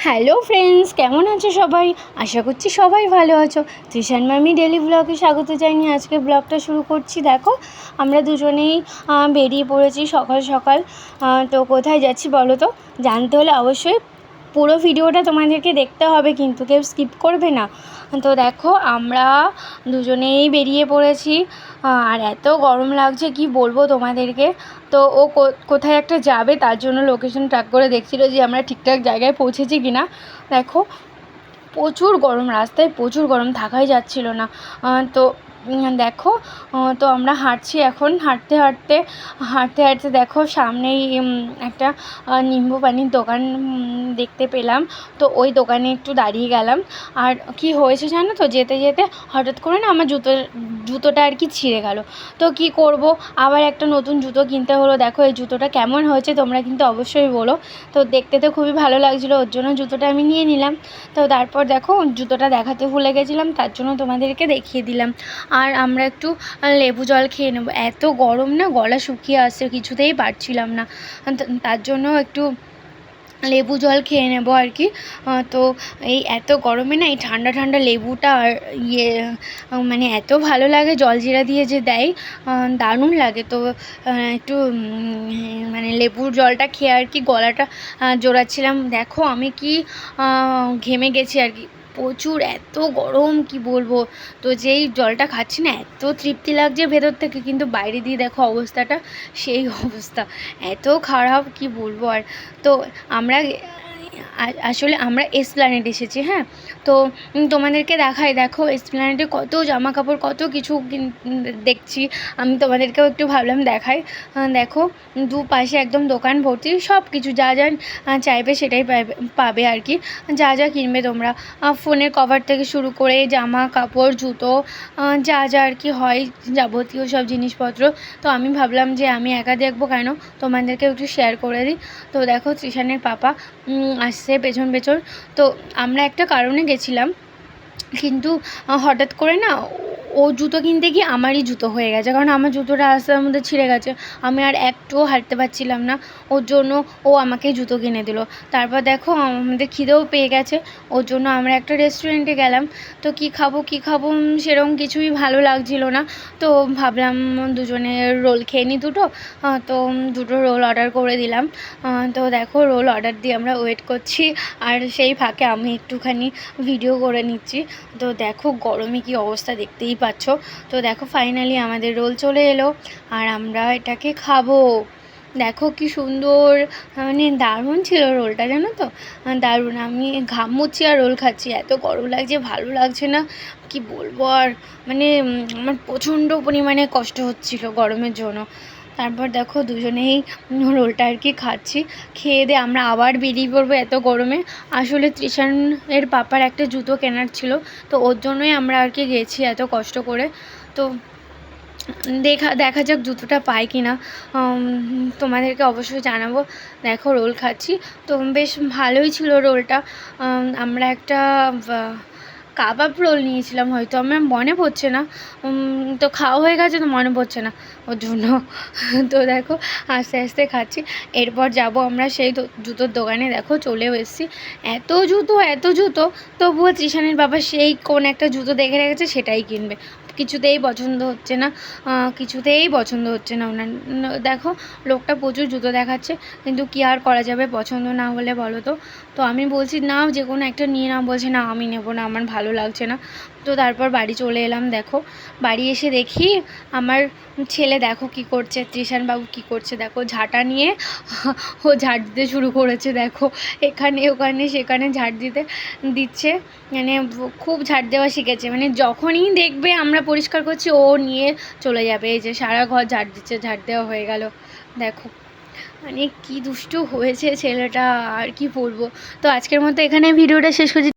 Hello friends, কেমন আছো সবাই? আশা করছি সবাই ভালো আছো। তৃষান মামি ডেলি ব্লগে স্বাগত জানিয়ে আজকে ব্লগটা শুরু করছি। দেখো আমরা দুজনেই বেরিয়ে পড়েছি সকাল সকাল। তো কোথায় যাচ্ছি বলো তো? জানতে হলে অবশ্যই পুরো ভিডিওটা তোমাদেরকে দেখতে হবে, কিন্তু কেউ স্কিপ করবে না। তো দেখো আমরা দুজনেই বেরিয়ে পড়েছি, আর এত গরম লাগছে কি বলবো তোমাদেরকে। তো ও কোথায় একটা যাবে, তার জন্য লোকেশন ট্র্যাক করে দেখছিলো যে আমরা ঠিকঠাক জায়গায় পৌঁছেছি কি না। দেখো প্রচুর গরম, রাস্তায় প্রচুর গরম, থাকাই যাচ্ছিল না। তো দেখো, তো আমরা হাঁটছি এখন, হাঁটতে হাঁটতে দেখো সামনেই একটা নিম্বু পানির দোকান দেখতে পেলাম। তো ওই দোকানে একটু দাঁড়িয়ে গেলাম। আর কি হয়েছে জানো তো, যেতে যেতে হঠাৎ করে না আমার জুতোটা আর কি ছিঁড়ে গেল। তো কি করব, আবার একটা নতুন জুতো কিনতে হলো। দেখো এই জুতোটা কেমন হয়েছে তোমরা কিন্তু অবশ্যই বলো। তো দেখতে তো খুবই ভালো লাগছিলো, ওর জন্য জুতোটা আমি নিয়ে নিলাম। তো তারপর দেখো জুতোটা দেখাতে ভুলে গেছিলাম, তার জন্য তোমাদেরকে দেখিয়ে দিলাম। আর আমরা একটু লেবু জল খেয়ে নেবো, এত গরম না, গলা শুকিয়ে আসছে, কিছুতেই পারছিলাম না। তার জন্য একটু লেবু জল খেয়ে নেবো আর কি। তো এই এত গরমে না এই ঠান্ডা ঠান্ডা লেবুটা আর মানে এত ভালো লাগে, জলজিরা দিয়ে যে দেয়, দারুণ লাগে। তো একটু মানে লেবুর জলটা খেয়ে আর কি গলাটা জোড়াচ্ছিলাম। দেখো আমি কি ঘেমে গেছি আর কি, প্রচুর এত গরম কি বলবো। তো যেই জলটা খাচ্ছি না এত তৃপ্তি লাগছে ভেতর থেকে, কিন্তু বাইরে দিয়ে দেখো অবস্থাটা, সেই অবস্থা এত খারাপ কি বলবো। আর তো আমরা আসলে আমরা এসপ্ল্যানেড এসেছি। হ্যাঁ, তো তোমাদেরকে দেখাই, দেখো এসপ্ল্যানেডে কত জামা কাপড়, কত কিছু দেখছি। আমি তোমাদেরকেও একটু ভাবলাম দেখাই। দেখো দুপাশে একদম দোকান ভর্তি, সব কিছু যা যা চাইবে সেটাই পাবে আর কি। যা যা কিনবে তোমরা, ফোনের কভার থেকে শুরু করে জামা কাপড়, জুতো, যা যা আর কি হয় যাবতীয় সব জিনিসপত্র। তো আমি ভাবলাম যে আমি একা দেখবো কেন, তোমাদেরকে একটু শেয়ার করে দিই। তো দেখো তৃষানের পাপা আসছে পেছন পেছন। তো আমরা একটা কারণে গেছিলাম, কিন্তু হঠাৎ করে না ও জুতো কিনতে গিয়ে আমারই জুতো হয়ে গেছে, কারণ আমার জুতোটা রাস্তার মধ্যে ছিঁড়ে গেছে। আমি আর একটুও হাঁটতে পারছিলাম না, ওর জন্য ও আমাকে জুতো কিনে দিল। তারপর দেখো আমাদের খিদেও পেয়ে গেছে, ওর জন্য আমরা একটা রেস্টুরেন্টে গেলাম। তো কি খাবো সেরকম কিছুই ভালো লাগছিল না। তো ভাবলাম দুজনে রোল খেয়ে নিই দুটো। তো দুটো রোল অর্ডার করে দিলাম। তো দেখো রোল অর্ডার দিয়ে আমরা ওয়েট করছি, আর সেই ফাঁকে আমি একটুখানি ভিডিও করে নিচ্ছি। তো দেখো গরমে কি অবস্থা দেখতেই পাচ্ছ। তো দেখো ফাইনালি আমাদের রোল চলে এলো, আর আমরা এটাকে খাবো। দেখো কি সুন্দর, মানে দারুণ ছিল রোলটা, জানো তো, দারুণ। আমি ঘাম মুচ্ছি আর রোল খাচ্ছি, এত গরম লাগছে, ভালো লাগছে না কি বলবো। আর মানে আমার প্রচণ্ড পরিমাণে কষ্ট হচ্ছিল গরমের জন্য। তারপর দেখো দুজনেই রোলটা আর কি খাচ্ছি। খেয়ে দিয়ে আমরা আবার বেরিয়ে পড়বো এত গরমে। আসলে তৃষানের পাপার একটা জুতো কেনার ছিল, তো ওর জন্যই আমরা আর কি গেছি এত কষ্ট করে। তো দেখা যাক জুতোটা পাই কি না, তোমাদেরকে অবশ্যই জানাবো। দেখো রোল খাচ্ছি, তো বেশ ভালোই ছিল রোলটা। আমরা একটা কাবাব রোল নিয়েছিলাম, হয়তো আমার মনে পড়ছে না। তো খাওয়া হয়ে গেছে তো মনে পড়ছে না ওর জন্য। তো দেখো আস্তে আস্তে খাচ্ছি। এরপর যাব আমরা সেই জুতোর দোকানে, দেখো চলেও এসেছি। এত জুতো, তবুও তৃষানের বাবা সেই কোন একটা জুতো দেখে রেখেছে সেটাই কিনবে। কিছুতেই পছন্দ হচ্ছে না ওনার। দেখো লোকটা প্রচুর জুতো দেখাচ্ছে, কিন্তু কি আর করা যাবে, পছন্দ না হলে বলো তো। তো আমি বলছি নাও যে কোনো একটা নিয়ে নাও, বলছে না আমি নেবো না, আমার ভালো লাগছে না। তো তারপর বাড়ি চলে এলাম। দেখো বাড়ি এসে দেখি আমার ছেলে দেখো কি করছে, তৃষানবাবু কি করছে, দেখো ঝাঁটা নিয়ে ও ঝাড় দিতে শুরু করেছে। দেখো এখানে ওখানে সেখানে ঝাড় দিচ্ছে, মানে খুব ঝাড় দেওয়া শিখেছে। মানে যখনই দেখবে আমরা পরিষ্কার করছি ও নিয়ে চলে যাবে, এই যে সারা ঘর ঝাড় দিচ্ছে, ঝাড় দেওয়া হয়ে গেল। দেখো মানে কি দুষ্টু হয়েছে ছেলেটা, আর কি বলবো। তো আজকের মতো এখানে ভিডিওটা শেষ করছি।